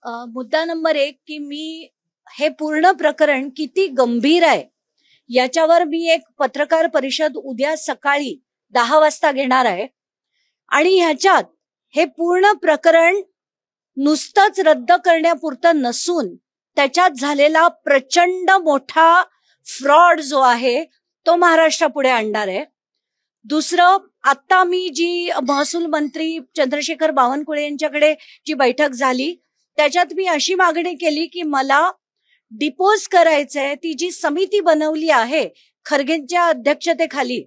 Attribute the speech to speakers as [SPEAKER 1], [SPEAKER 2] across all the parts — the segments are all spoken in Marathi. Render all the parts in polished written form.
[SPEAKER 1] मुद्दा नंबर 1 की मी हे पूर्ण प्रकरण किती गंभीर आहे याच्यावर मी एक पत्रकार परिषद उद्या सकाळी 10 वाजता घेणार आहे. आणि ह्याच्यात हे पूर्ण प्रकरण नुसतंच रद्द करण्यापुरतं नसून त्याच्यात झालेला प्रचंड मोठा फ्रॉड जो आहे तो महाराष्ट्रापुढे आणणार आहे. दुसरं, आता मी जी महसूल मंत्री चंद्रशेखर बावनकुळे यांच्याकडे जी बैठक झाली त्याच्यात मी अशी मागणी केली की मला डिपोज करायचंय. ती जी समिती बनवली आहे खरगेंच्या अध्यक्षतेखाली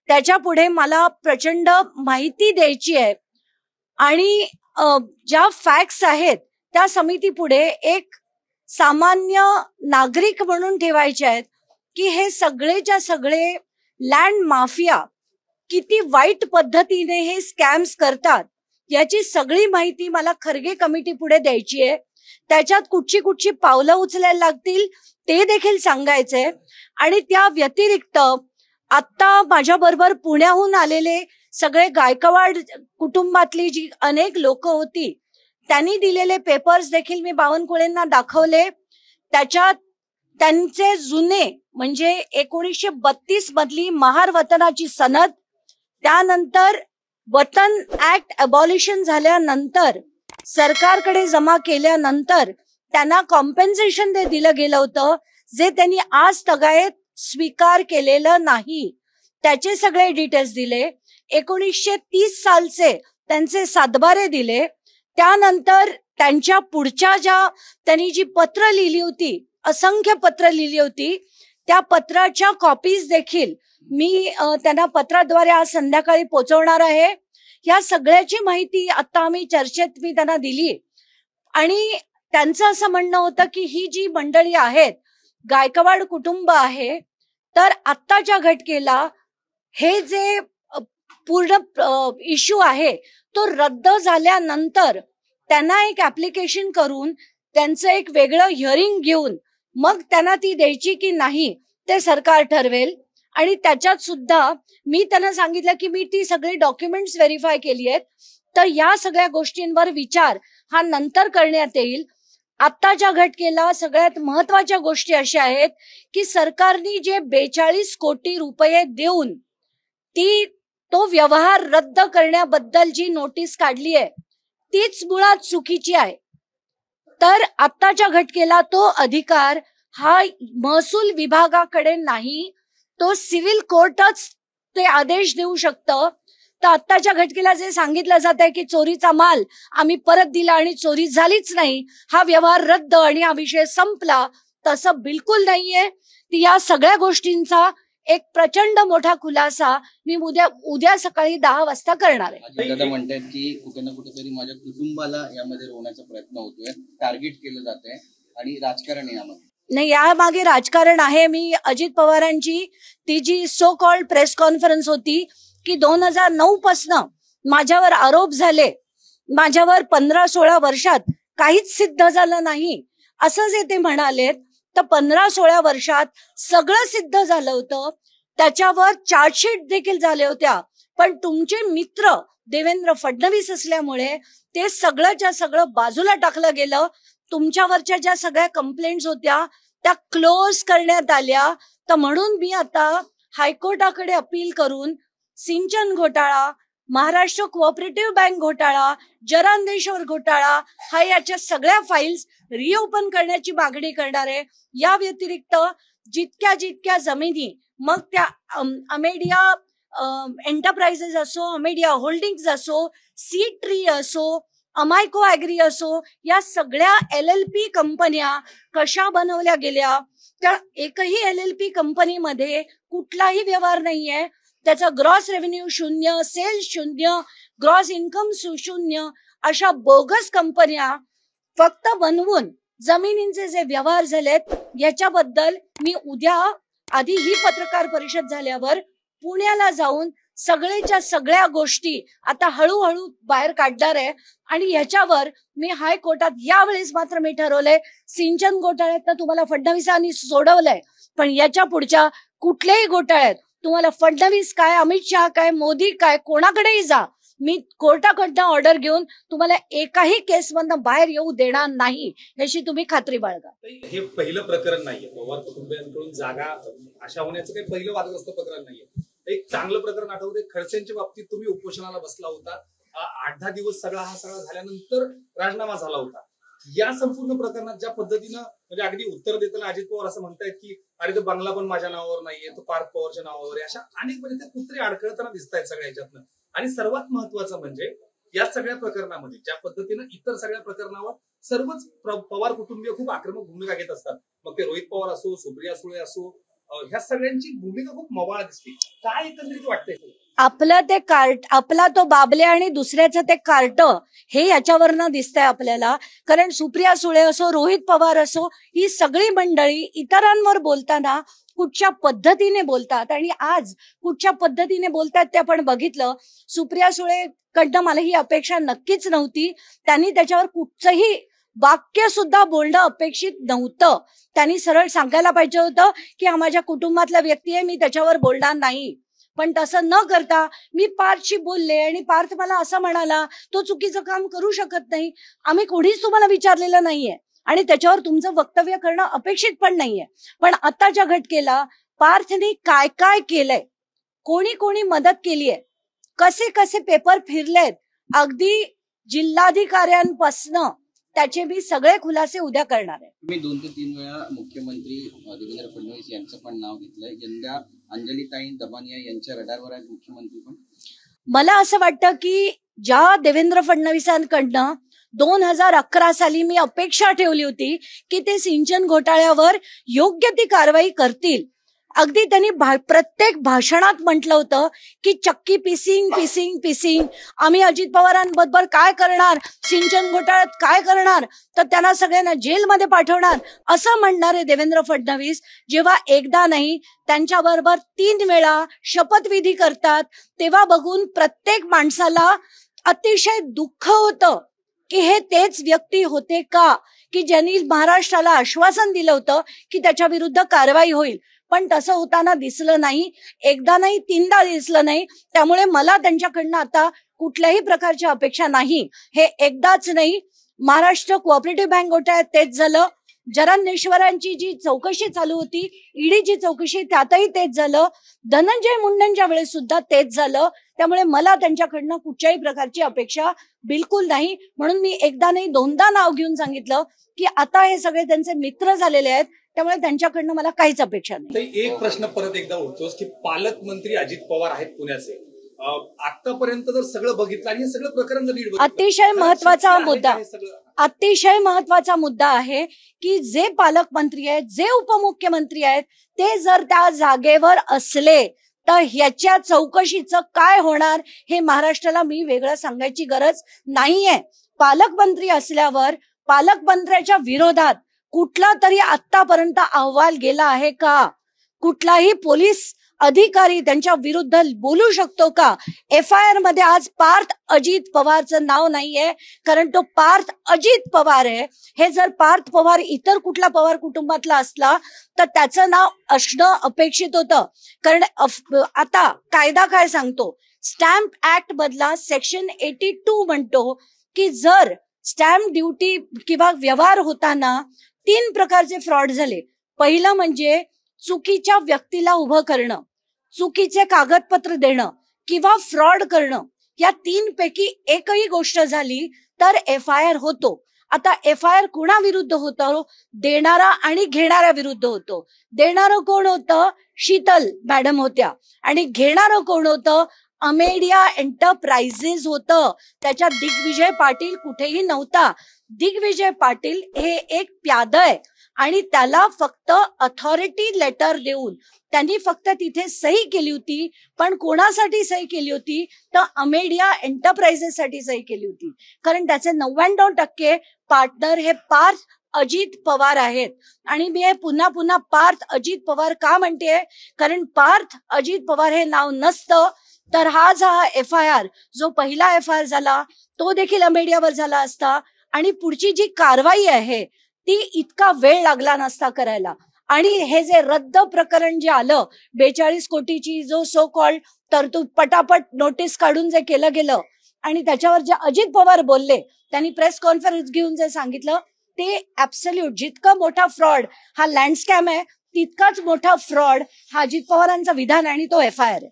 [SPEAKER 1] त्याच्या पुढे मला प्रचंड माहिती द्यायची आहे आणि ज्या फॅक्ट्स आहेत त्या समिती पुढे एक सामान्य नागरिक म्हणून ठेवायचे आहेत की हे सगळेच्या सगळे लँड माफिया किती वाईट पद्धतीने हे स्कॅम्स करतात याची सगळी माहिती मला खरगे कमिटी पुढे द्यायची आहे. त्याच्यात कुठची कुठची पावलं उचलायला लागतील ते देखील सांगायचंय. आणि त्या व्यतिरिक्त आता माझ्या बरोबर पुण्याहून आलेले सगळे गायकवाड कुटुंबातली जी अनेक लोक होती त्यांनी दिलेले पेपर्स देखील मी बावनकुळेंना दाखवले. त्याच्यात त्यांचे जुने म्हणजे 1932 मधली महार वतनाची सनद, त्यानंतर वतन ऍक्ट अबॉलिशन झाल्यानंतर सरकारकडे जमा केल्यानंतर त्यांना कॉम्पेन्सेशन दिलं गेलं होतं जे त्यांनी आज तगायत स्वीकार केलेलं नाही. त्याचे सगळे डिटेल्स दिले. 1930 सालचे त्यांचे सातबारे दिले. त्यानंतर त्यांच्या पुढच्या ज्या त्यांनी जी पत्र लिहिली होती, असंख्य पत्र लिहिली होती, त्या पत्राच्या कॉपीज देखील मी त्यांना पत्राद्वारे आज संध्याकाळी पोहोचवणार आहे. या सगळ्याची माहिती आता आम्ही चर्चेत मी त्यांना दिली. आणि त्यांचं असं म्हणणं होतं की ही जी मंडळी आहेत गायकवाड कुटुंब आहे तर आत्ताच्या घटकेला हे जे पूर्ण इश्यू आहे तो रद्द झाल्यानंतर त्यांना एक ऍप्लिकेशन करून त्यांचं एक वेगळं हिअरिंग घेऊन मग त्यांना ती द्यायची की नाही ते सरकार ठरवेल. आणि त्याच्यात सुद्धा मी त्यांना सांगितलं की मी ती सगळी डॉक्युमेंट्स व्हेरीफाय केली आहेत तर या सगळ्या गोष्टींवर विचार हा नंतर करण्यात येईल. आत्ताच्या घटकेला सगळ्यात महत्वाच्या गोष्टी अशा आहेत की सरकारने जे 42 कोटी रुपये देऊन तो व्यवहार रद्द करण्याबद्दल जी नोटीस काढली आहे तीच मुळात चुकीची आहे. तर आत्ताच्या घटकेला तो अधिकार हा महसूल विभागाकडे नाही, तो सिव्हिल कोर्टच ते आदेश देऊ शकतं. तर आत्ताच्या घटकेला जे सांगितलं जात आहे की चोरीचा माल आम्ही परत दिला आणि चोरी झालीच नाही, हा व्यवहार रद्द आणि हा विषय संपला, तसं बिलकुल नाहीये. या सगळ्या गोष्टींचा एक प्रचंड मोठा खुलासा मी उद्या सकाळी 10 वाजता करणार आहे.
[SPEAKER 2] दादा म्हणतात की कुठे ना कुठेतरी माझ्या कुटुंबाला यामध्ये रोवण्याचा प्रयत्न होतोय, टार्गेट केलं जात आहे आणि राजकारण यामध्ये
[SPEAKER 1] नाही, यामागे राजकारण आहे. मी अजित पवारांची ती जी सो कॉल्ड प्रेस कॉन्फरन्स होती की 2009 पासनं माझ्यावर आरोप झाले, माझ्यावर 15-16 वर्षात काहीच सिद्ध झालं नाही असं जे ते म्हणालेत, तर 15-16 वर्षात सगळं सिद्ध झालं होतं. त्याच्यावर चार्जशीट देखील झाल्या होत्या. पण तुमचे मित्र देवेंद्र फडणवीस असल्यामुळे ते सगळंच्या सगळं बाजूला टाकलं गेलं. तुमच्यावरच्या ज्या सगळ्या कंप्लेंट्स होत्या त्या क्लोज करण्यात आल्या. तर म्हणून मी आता हायकोर्टाकडे अपील करून सिंचन घोटाळा, महाराष्ट्र कोऑपरेटिव्ह बँक घोटाळा, जरांदेश्वर घोटाळा हा याच्या सगळ्या फाईल्स रिओपन करण्याची मागणी करणार आहे. या व्यतिरिक्त जितक्या जमिनी, मग त्या अमेडिया एंटरप्राइजेस असो, अमेडिया होल्डिंग्स असो, सीड ट्री असो, अमायको ऍग्री असो, या सगळ्या LLP कंपन्या कशा बनवल्या गेल्या, त्या एकही LLP कंपनीमध्ये कुठलाही व्यवहार नाहीये. त्याचा gross revenue 0, sales 0, gross income 0, अशा बोगस कंपन्या फक्त बनवून जमिनींचे जे व्यवहार झालेत याच्याबद्दल मी उद्या आधी ही पत्रकार परिषद झाल्यावर पुण्याला जाऊन सगळेच्या सगळ्या गोष्टी आता हळूहळू बाहेर काढणार आहे. आणि ह्याच्यावर मी हायकोर्टात यावेळेस मात्र मी ठरवलंय, सिंचन घोटाळ्यात तुम्हाला फडणवीसांनी सोडवलंय, पण याच्या पुढच्या कुठल्याही घोटाळ्यात तुम्हाला फडणवीस काय, अमित शहा काय, मोदी काय, कोणाकडेही जा, मी कोर्टाकडनं ऑर्डर घेऊन तुम्हाला एकाही केसमधनं बाहेर येऊ देणार नाही, याची तुम्ही खात्री बाळगा.
[SPEAKER 3] हे पहिलं प्रकरण नाहीये. पवार कुटुंबियांकडून जागा अशा होण्याचं काही पहिलं वादग्रस्त प्रकरण नाहीये. एक चांगलं प्रकरण आठवते, खडसेंच्या बाबतीत तुम्ही उपोषणाला बसला होता. 8-10 दिवस सगळा झाल्यानंतर राजीनामा झाला होता. या संपूर्ण प्रकरणात ज्या पद्धतीनं म्हणजे अगदी उत्तर देताना अजित पवार असं म्हणतायत की अरे तो बंगला पण माझ्या नावावर नाहीये, तो पार्थ पवारच्या नावावर आहे. अशा अनेक म्हणजे ते कुत्रे अडखळताना दिसत आहेत सगळ्या ह्याच्यातनं. आणि सर्वात महत्वाचं म्हणजे या सगळ्या प्रकरणामध्ये ज्या पद्धतीनं इतर सगळ्या प्रकरणावर सर्वच पवार कुटुंबीय खूप आक्रमक भूमिका घेत असतात. मग ते रोहित पवार असो, सुप्रिया सुळे असो, ह्या सगळ्यांची भूमिका खूप मवाळ दिसते. काय एकंदरीत वाटतंय?
[SPEAKER 1] आपलं ते कार्ट, आपला तो बाबले आणि दुसऱ्याचं ते कार्ट, हे याच्यावरनं दिसतंय आपल्याला. कारण सुप्रिया सुळे असो, रोहित पवार असो, ही सगळी मंडळी इतरांवर बोलताना कुठच्या पद्धतीने बोलतात आणि आज कुठच्या पद्धतीने बोलतात ते आपण बघितलं. सुप्रिया सुळे कडनं मला ही अपेक्षा नक्कीच नव्हती. त्यांनी त्याच्यावर कुठचंही वाक्य सुद्धा बोलणं अपेक्षित नव्हतं. त्यांनी सरळ सांगायला पाहिजे होतं की हा माझ्या कुटुंबातला व्यक्ती आहे, मी त्याच्यावर बोलणार नाही. पण तसं न करता मी पार्थशी बोलले आणि पार्थ मला असं म्हणाला, तो चुकीचं काम करू शकत नाही. आम्ही कोणीच तुम्हाला विचारलेलं नाहीये आणि त्याच्यावर तुमचं वक्तव्य करणं अपेक्षित पण नाहीये. पण आताच्या घटनेला पार्थने काय काय केलंय, कोणी कोणी मदत केलीये, कसे कसे पेपर फिरलेत, अगदी जिल्हाधिकाऱ्यांपासनं त्याचे मी सगळे खुलासे उद्या करणार आहे.
[SPEAKER 2] तुम्ही 2 ते 3 वेळा मुख्यमंत्री देवेंद्र फडणवीस यांचं पण नाव घेतलंय. यंदा अंजलीताई दबानिया यांच्या रडारवर आहेत मुख्यमंत्री पण.
[SPEAKER 1] मला असं वाटतं की ज्या देवेंद्र फडणवीसांकडनं 2011 साली मी अपेक्षा ठेवली होती की ते सिंचन घोटाळ्यावर योग्य ती कारवाई करतील. अगदी त्यांनी प्रत्येक भाषणात म्हटलं होतं की चक्की पिसिंग पिसिंग पिसिंग, आम्ही अजित पवारांबरोबर काय करणार, सिंचन घोटाळ्यात काय करणार, तर त्यांना सगळ्यांना जेलमध्ये पाठवणार, असं म्हणणारे देवेंद्र फडणवीस जेव्हा एकदा नाही त्यांच्याबरोबर 3 वेळा शपथविधी करतात, तेव्हा बघून प्रत्येक माणसाला अतिशय दुःख होतं की हे तेच व्यक्ती होते का की ज्यांनी महाराष्ट्राला आश्वासन दिलं होतं की त्याच्या विरुद्ध कारवाई होईल. पण तसं होताना दिसलं नाही, एकदा नाही 3दा दिसलं नाही. त्यामुळे मला त्यांच्याकडनं आता कुठल्याही प्रकारची अपेक्षा नाही. हे एकदाच नाही, महाराष्ट्र कोऑपरेटिव्ह बँक घोटाळ्यात तेच झालं, जरांनेश्वरांची जी चौकशी चालू होती, ईडीची चौकशी, त्यातही तेच झालं, धनंजय मुंडेंच्या वेळेस सुद्धा तेच झालं. त्यामुळे मला त्यांच्याकडनं कुठच्याही प्रकारची अपेक्षा बिलकुल नाही. म्हणून मी एकदा नाही 2दा नाव घेऊन सांगितलं की आता हे सगळे त्यांचे मित्र झालेले आहेत, त्यामुळे त्यांच्याकडनं मला काहीच अपेक्षा नाही.
[SPEAKER 3] एक प्रश्न परत एकदा उठतोस की पालकमंत्री अजित पवार आहेत पुण्याचे. आतापर्यंत जर सगळं बघितलं आणि हे सगळं प्रकरण जर
[SPEAKER 1] अतिशय महत्वाचा मुद्दा आहे की जे पालकमंत्री आहेत, जे उपमुख्यमंत्री आहेत, ते जर त्या जागेवर असले तर ह्याच्या चौकशीचं काय होणार हे महाराष्ट्राला मी वेगळं सांगायची गरज नाहीये. पालकमंत्री असल्यावर पालकमंत्र्याच्या विरोधात कुठला तरी आतापर्यंत अहवाल गेला आहे का? कुठलाही पोलीस अधिकारी त्यांच्या विरुद्ध बोलू शकतो का? FIR मध्ये आज पार्थ अजित पवारचं नाव नाहीये, कारण तो पार्थ अजित पवार आहे. हे जर पार्थ पवार इतर कुठला पवार कुटुंबातला असला तर त्याचं नाव असणं अपेक्षित होतं. कारण आता कायदा काय सांगतो, स्टॅम्प ऍक्ट मधला सेक्शन 82 म्हणतो की जर स्टॅम्प ड्युटी किंवा व्यवहार होताना 3 प्रकारचे फ्रॉड झाले. पहिलं म्हणजे चुकीच्या व्यक्तीला उभं करणं, चुकीचे कागदपत्र देणं किंवा फ्रॉड करणं. या 3 पैकी एकही गोष्ट झाली तर FIR होतो. आता FIR कुणाविरुद्ध होतो? देणारा आणि घेणाऱ्या विरुद्ध होतो. देणारं कोण होतं? शीतल मॅडम होत्या. आणि घेणारं कोण होतं? अमेडिया एंटरप्राइजेस होतं. त्याच्यात दिग्विजय पाटील कुठेही नव्हता. दिग्विजय पाटील हे एक प्याद आहे आणि त्याला फक्त अथॉरिटी लेटर देऊन त्यांनी फक्त तिथे सही केली होती. पण कोणासाठी सही केली होती? तर अमेडिया एंटरप्राइजेस साठी सही केली होती. कारण त्याचे 99% पार्टनर हे पार्थ अजित पवार आहेत. आणि मी हे पुन्हा पुन्हा पार्थ अजित पवार का म्हणते, कारण पार्थ अजित पवार हे नाव नसतं तर हा FIR जो पहिला FIR झाला तो देखील अमेडियावर झाला असता आणि पुढची जी कारवाई आहे ती इतका वेळ लागला नसता करायला. आणि हे जे रद्द प्रकरण जे आलं 42 कोटीची जो सो कॉल्ड तरतूद पटापट नोटीस काढून जे केलं गेलं आणि त्याच्यावर जे अजित पवार बोलले, त्यांनी प्रेस कॉन्फरन्स घेऊन जे सांगितलं ते ऍब्सल्यूट, जितका मोठा फ्रॉड हा लँड स्कॅम आहे तितकाच मोठा फ्रॉड हा अजित पवारांचा विधान आणि तो FIR आहे.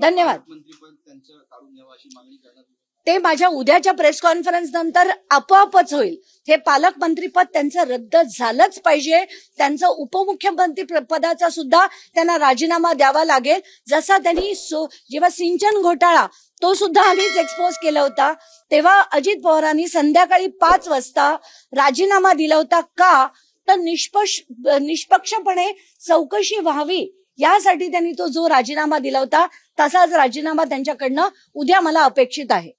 [SPEAKER 1] धन्यवाद.
[SPEAKER 2] मंत्रीपद त्यांचं काढून घ्यावं अशी मागणी करण्यात येईल.
[SPEAKER 1] ते माझ्या उद्याच्या प्रेस कॉन्फरन्स नंतर आपोआपच होईल. हे पालकमंत्रीपद त्यांचं रद्द झालंच पाहिजे. त्यांचं उपमुख्यमंत्री पदाचा सुद्धा त्यांना राजीनामा द्यावा लागेल. जसा त्यांनी जेव्हा सिंचन घोटाळा तो सुद्धा आम्हीच एक्सपोज केला होता, तेव्हा अजित पवारांनी संध्याकाळी 5 वाजता राजीनामा दिला होता. का तर निष्पक्षपणे चौकशी व्हावी यासाठी त्यांनी तो जो राजीनामा दिला होता तसाच राजीनामा त्यांच्याकडनं उद्या मला अपेक्षित आहे.